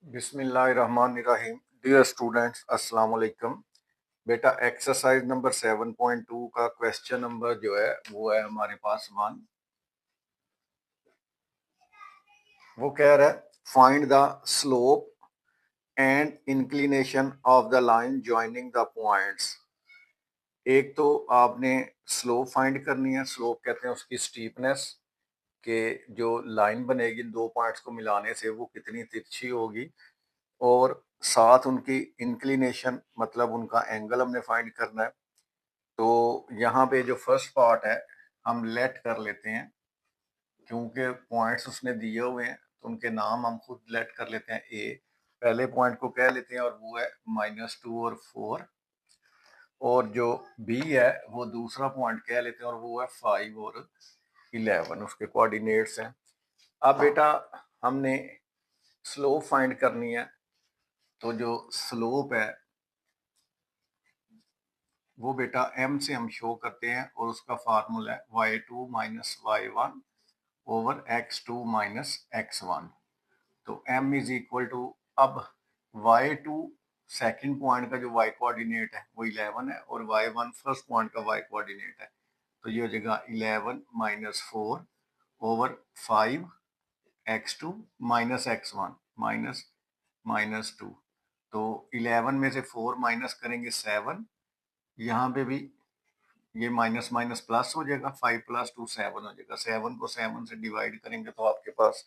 बिस्मिल्लाहिर्रहमानिर्रहीम। Dear students, अस्सलाम वालेकुम। बेटा, एक्सरसाइज नंबर 7.2 का क्वेश्चन नंबर जो है वो है हमारे पास 1। वो कह रहा है find the slope and inclination of the line joining the points. एक तो आपने स्लोप फाइंड करनी है। स्लोप कहते हैं उसकी स्टीपनेस, के जो लाइन बनेगी दो पॉइंट्स को मिलाने से वो कितनी तिरछी होगी, और साथ उनकी इंक्लिनेशन मतलब उनका एंगल हमने फाइंड करना है। तो यहाँ पे जो फर्स्ट पार्ट है हम लेट कर लेते हैं, क्योंकि पॉइंट्स उसने दिए हुए हैं तो उनके नाम हम खुद लेट कर लेते हैं। ए पहले पॉइंट को कह लेते हैं और वो है -2 और 4, और जो बी है वो दूसरा पॉइंट कह लेते हैं और वो है 5 और 11, उसके कोऑर्डिनेट्स हैं। अब बेटा हमने स्लोप फाइंड करनी है, तो जो स्लोप है वो बेटा m से हम शो करते हैं और उसका फार्मूला है y2 minus y1 over x2 minus x1। तो m इज इक्वल टू, अब y2 सेकंड पॉइंट का जो y कोऑर्डिनेट है वो 11 है और y1 फर्स्ट पॉइंट का y कोऑर्डिनेट है, तो ये हो जाएगा 11 minus 4 over 5 x2 minus x1 minus minus 2। तो 11 में से 4 माइनस करेंगे 7, यहाँ पे भी ये माइनस माइनस प्लस हो जाएगा, 5 प्लस 2 7 हो जाएगा। 7 को 7 से डिवाइड करेंगे तो आपके पास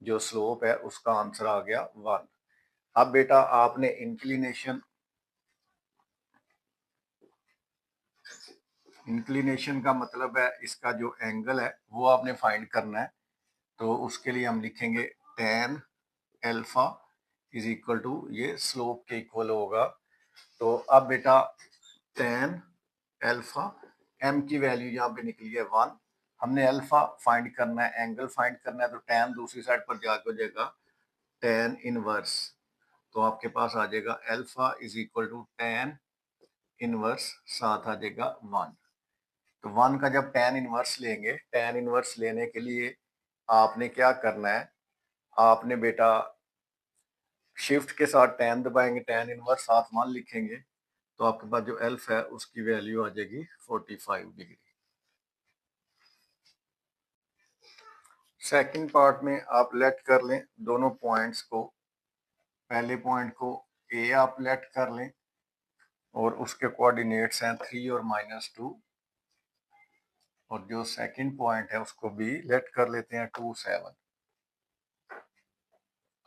जो स्लोप है उसका आंसर आ गया 1। अब बेटा आपने इंक्लिनेशन का मतलब है इसका जो एंगल है वो आपने फाइंड करना है। तो उसके लिए हम लिखेंगे tan alpha is equal to, ये स्लोप के इक्वल होगा। तो अब बेटा tan अल्फा, m की वैल्यू यहाँ पे निकली है 1। हमने अल्फा फाइंड करना है, एंगल फाइंड करना है, तो tan दूसरी साइड पर जाके हो जाएगा tan इनवर्स। तो आपके पास आ जाएगा alpha is equal to tan inverse, साथ आ जाएगा 1। तो 1 का जब tan इनवर्स लेंगे, tan इनवर्स लेने के लिए आपने क्या करना है, आपने बेटा शिफ्ट के साथ tan दबाएंगे, tan इनवर्स साथ 1 लिखेंगे, तो आपके पास जो अल्फा है उसकी वैल्यू आ जाएगी 45 डिग्री। सेकंड पार्ट में आप लेट कर लें दोनों पॉइंट्स को। पहले पॉइंट को ए आप लेट कर लें और उसके कोऑर्डिनेट्स हैं 3 और -2, और जो सेकंड पॉइंट है उसको बी लेट कर लेते हैं 2 7।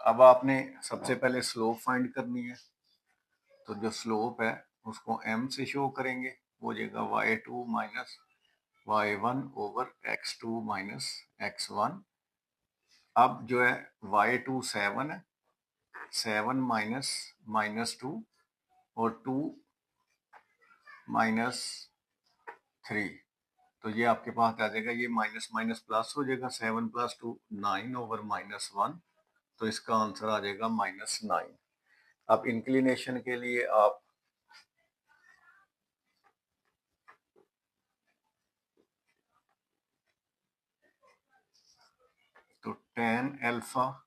अब आपने सबसे पहले स्लोप फाइंड करनी है, तो जो स्लोप है उसको m से शो करेंगे, वो जाएगा y2 minus y1 over x2 minus x1। अब जो है y2 7 है, 7 माइनस -2 और 2 -3, तो ये आपके पास आ जाएगा, ये माइनस माइनस प्लस हो जाएगा, 7 प्लस 2 9 ओवर -1, तो इसका आंसर आ जाएगा -9। अब इंक्लिनेशन के लिए आप तो tan अल्फा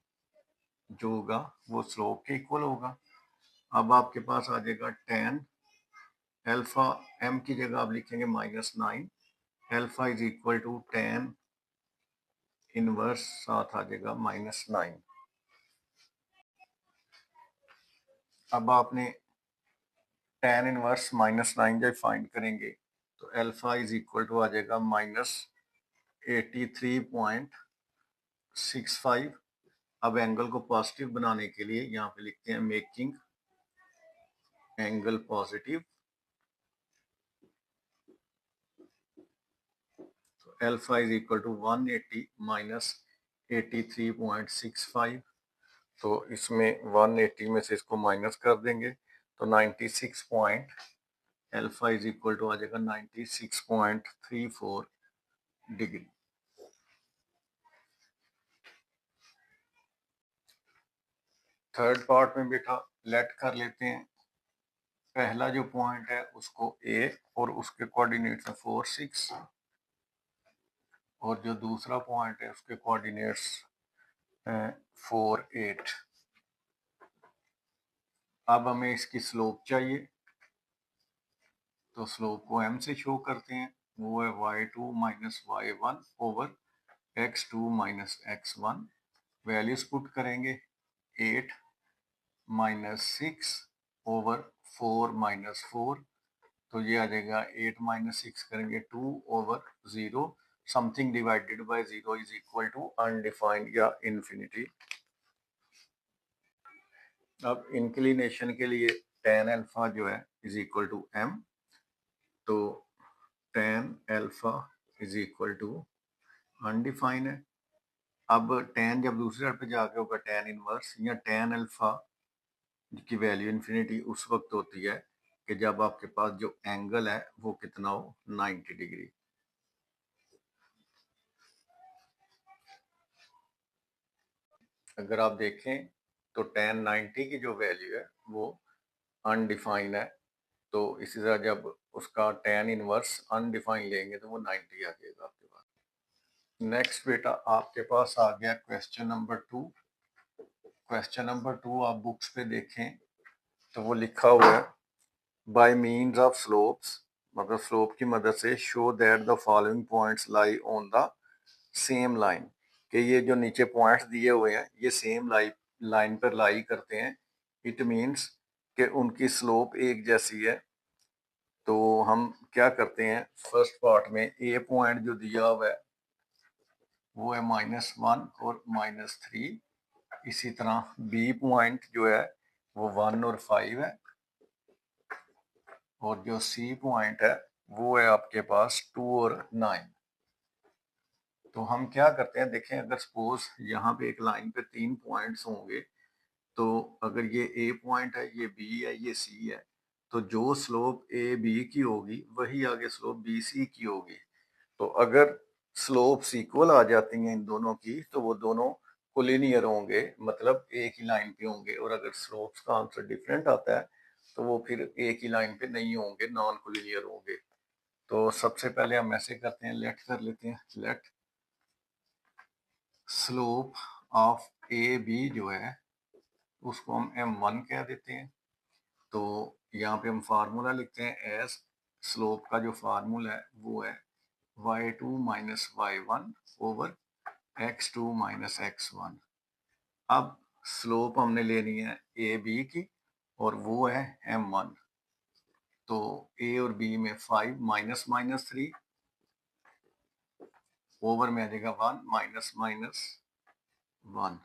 जो होगा वो स्लोप के इक्वल होगा। अब आपके पास आ जाएगा tan अल्फा, m की जगह आप लिखेंगे -9, alpha is equal to tan inverse, साथ आ जाएगा -9। अब आपने tan इनवर्स -9 जब फाइंड करेंगे तो अल्फा इज इक्वल टू आ जाएगा -83.65। अब एंगल को पॉजिटिव बनाने के लिए यहाँ पे लिखते हैं मेकिंग एंगल पॉजिटिव। तो alpha is equal to 180 minus 83.65। तो इसमें 180 में से इसको माइनस कर देंगे तो 96 point, alpha is equal to आ जाएगा 96.34 डिग्री। थर्ड पार्ट में बेटा लेट कर लेते हैं। पहला जो पॉइंट है उसको ए और उसके कोऑर्डिनेट्स है 4 6, और जो दूसरा पॉइंट है उसके कोऑर्डिनेट्स हैं 4 8। अब हमें इसकी स्लोप चाहिए, तो स्लोप को m से शो करते हैं, वो है y2 minus y1 over x2 minus x1। Values put करेंगे 8 माइनस 6 ओवर 4 माइनस 4, तो ये आ जाएगा 8 माइनस 6 करेंगे 2 over 0। Something divided by 0 is equal to undefined या इन्फिनिटी। अब इंक्लिनेशन के लिए tan अल्फा जो है इज इक्वल टू m, तो tan alpha is equal to undefined है। अब tan जब दूसरे साइड पे जाके होगा tan इनवर्स या tan अल्फा की वैल्यू इन्फिनिटी उस वक्त होती है कि जब आपके पास जो एंगल है वो कितना हो, 90 डिग्री। अगर आप देखें तो tan 90 की जो वैल्यू है वो अनडिफाइंड है, तो इसी तरह जब उसका tan इनवर्स अनडिफाइंड लेंगे तो वो 90 आ जाएगा आपके पास। नेक्स्ट बेटा आपके पास आ गया क्वेश्चन नंबर 2। क्वेश्चन नंबर 2 आप बुक्स पे देखें तो वो लिखा हुआ है बाय मीन्स ऑफ स्लोप्स, मतलब स्लोप की मदद से show that the following points lie on the same line, कि ये जो नीचे पॉइंट्स दिए हुए हैं ये सेम लाइन पर लाई करते हैं। इट मीन्स कि उनकी स्लोप एक जैसी है। तो हम क्या करते हैं, फर्स्ट पार्ट में ए पॉइंट जो दिया हुआ है वो है -1 और -3। इसी तरह बी पॉइंट जो है वो 1 और 5 है, और जो सी पॉइंट है वो है आपके पास 2 और 9। तो हम क्या करते हैं, देखें अगर सपोज यहाँ पे एक लाइन पे 3 पॉइंट्स होंगे, तो अगर ये ए पॉइंट है, ये बी है, ये सी है, तो जो स्लोप ए बी की होगी वही आगे स्लोप बी सी की होगी। तो अगर स्लोप्स इक्वल आ जाती हैं इन दोनों की तो वो दोनों कोलिनियर होंगे, मतलब एक ही लाइन पे होंगे। और अगर स्लोप्स का आंसर डिफरेंट आता है तो वो फिर एक ही लाइन पे नहीं होंगे, नॉन कोलिनियर होंगे। तो सबसे पहले हम ऐसे करते हैं, लेट कर लेते हैं, let slope of A B जो है उसको हम m1 कह देते हैं। तो यहाँ पे हम फार्मूला लिखते हैं एज, स्लोप का जो फार्मूला है वो है y2 minus y1 over x2 minus x1। अब स्लोप हमने लेनी है ए बी की और वो है m1। तो ए और बी में 5 माइनस माइनस 3 ओवर में आ जाएगा 1 माइनस माइनस 1।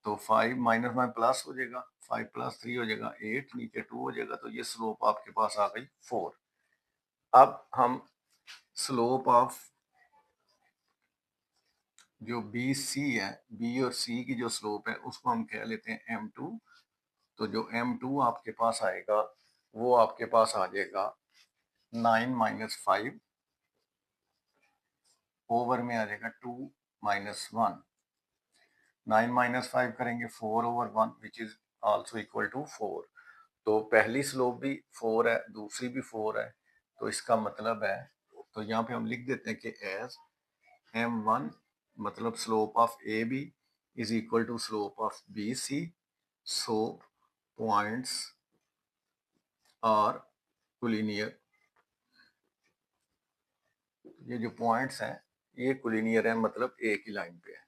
तो 5 माइनस में प्लस हो जाएगा, 5 प्लस 3 हो जाएगा 8, नीचे 2 हो जाएगा, तो ये स्लोप आपके पास आ गई 4। अब हम स्लोप ऑफ जो बी सी है, बी और सी की जो स्लोप है उसको हम कह लेते हैं m2। तो जो m2 आपके पास आएगा वो आपके पास आ जाएगा 9 माइनस 5 ओवर में आ जाएगा 2 माइनस 1। 9 माइनस 5 करेंगे 4 over 1 which is also equal to 4। तो पहली स्लोप भी 4 है, दूसरी भी 4 है, तो इसका मतलब है, तो यहाँ पे हम लिख देते हैं कि एज m1 मतलब slope of A B is equal to slope of B C, so points are collinear. ये जो पॉइंट्स हैं ये कोलिनियर है, मतलब एक ही लाइन पे है।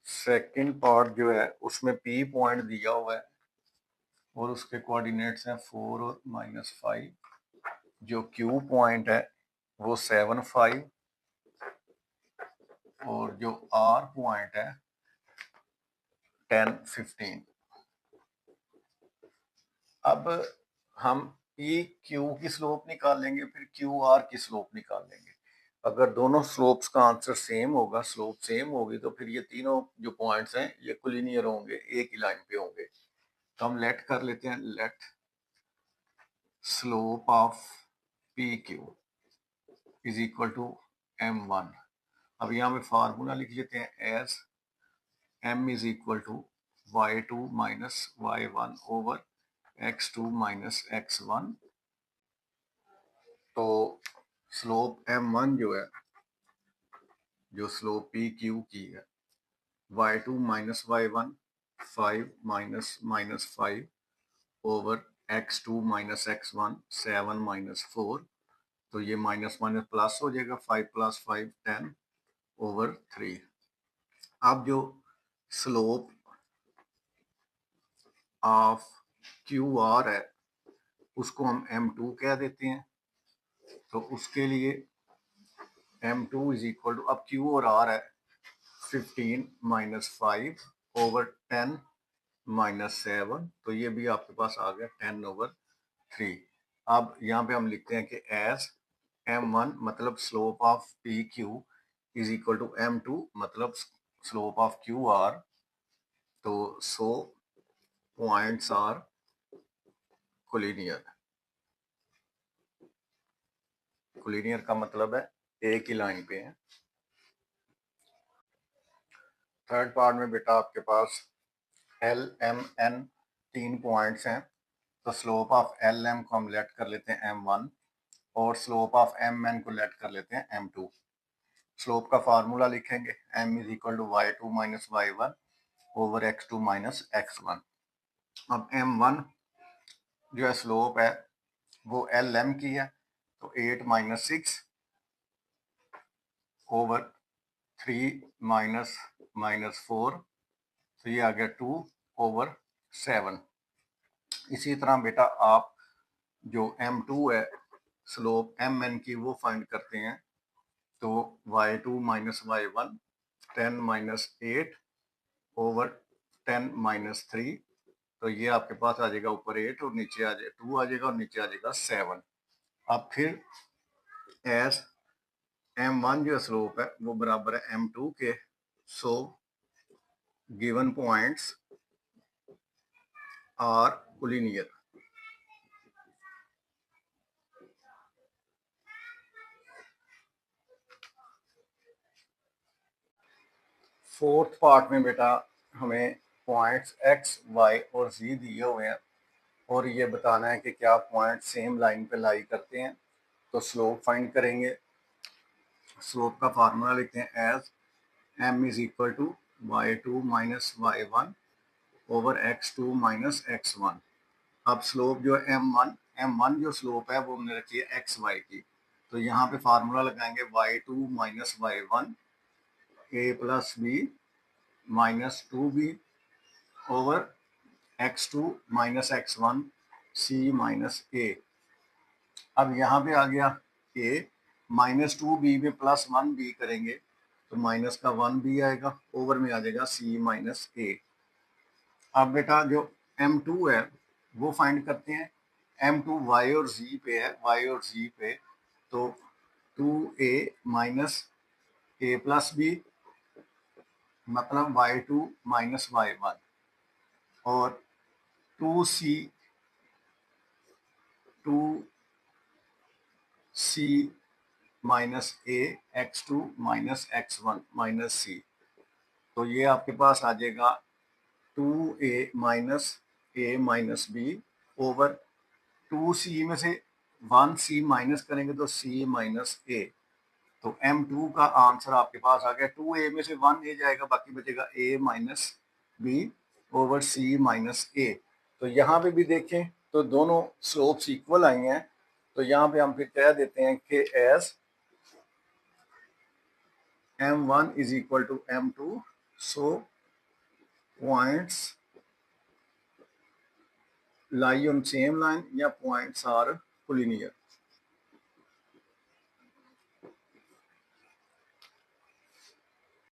सेकंड पार्ट जो है उसमें पी पॉइंट दिया हुआ है और उसके कोऑर्डिनेट्स हैं 4 और -5। जो क्यू पॉइंट है वो 7 5 और जो आर पॉइंट है 10 15। अब हम ई क्यू की स्लोप निकालेंगे, फिर क्यू आर की स्लोप निकालेंगे। अगर दोनों स्लोप्स का आंसर सेम होगा, स्लोप सेम होगी, तो फिर ये तीनों जो पॉइंट्स हैं ये कोलिनियर होंगे, एक ही लाइन पे होंगे। तो हम लेट कर लेते हैं, let slope of P Q is equal to m1। अब यहाँ पे फार्मूला लिख लेते हैं as m is equal to y2 minus y1 over x2 minus x1। तो स्लोप m1 जो है, जो स्लोप पी क्यू की है, y2 minus y1 5 minus minus 5 over x2 minus x1 7 minus 4, तो ये माइनस माइनस प्लस हो जाएगा 5 प्लस 5 10 ओवर 3। अब जो स्लोप ऑफ क्यू आर है उसको हम m2 कह देते हैं। तो उसके लिए m2 इज इक्वल टू, अब q और r है 15 माइनस 5 ओवर 10 माइनस 7, तो ये भी आपके पास आ गया 10 ओवर 3। अब यहाँ पे हम लिखते हैं कि एज m1 मतलब slope of P Q is equal to m2 मतलब स्लोप ऑफ क्यू आर। तो so points are collinear. Collinear का मतलब है एक ही लाइन पे है। थर्ड पार्ट में बेटा आपके पास एल एम एन 3 पॉइंट्स हैं। तो स्लोप ऑफ एल एम को हम लेट कर लेते हैं m1 और स्लोप ऑफ एम एन को लेट कर लेते हैं m2। स्लोप का फार्मूला लिखेंगे m is equal to y2 minus y1 over x2 minus x1। अब m1 जो है स्लोप है वो एल एम की है, तो 8 माइनस 6 ओवर 3 माइनस माइनस 4, तो ये आ गया 2 ओवर 7। इसी तरह बेटा आप जो m2 है स्लोप mn की वो फाइंड करते हैं। तो y2 minus y1 10 minus 8 over 10 minus 3, तो ये आपके पास आ जाएगा ऊपर 8 और नीचे आ जाएगा 2 आ जाएगा और नीचे आ जाएगा 7। अब फिर एस m1 जो स्लोप है वो बराबर है m2 के। So given points are collinear. Fourth part में बेटा हमें पॉइंट्स x, y और z दिए हुए हैं और ये बताना है कि क्या पॉइंट सेम लाइन पे लाई करते हैं। तो स्लोप फाइंड करेंगे। स्लोप का फार्मूला लिखते हैं as m is equal to y2 minus y1 over x2 minus x1। अब स्लोप जो है m1 जो स्लोप है वो हमने रखी है xy की, तो यहाँ पे फार्मूला लगाएंगे y2 minus y1 a plus B minus 2b over x2 minus x1 c minus a। अब यहाँ पे आ गया a माइनस 2b में प्लस 1b करेंगे तो माइनस का 1b आएगा, ओवर में आ जाएगा c माइनस a। अब बेटा जो m2 है वो फाइंड करते हैं। m2 y और z पे है, y और z पे, तो 2a minus a plus B मतलब y2 माइनस y1 और 2c 2c minus a x2 minus x1 minus c, तो ये आपके पास आ जाएगा 2a minus a minus b over 2c में से 1c माइनस करेंगे तो c माइनस a। तो m2 का आंसर आपके पास आ गया। 2a में से 1a जाएगा, बाकी बचेगा a minus b over c minus a। तो यहाँ पे भी देखें तो दोनों स्लोप्स इक्वल आई हैं, तो यहाँ पे हम फिर कह देते हैं कि as m1 is equal to m2 so points lie on same line या points are collinear।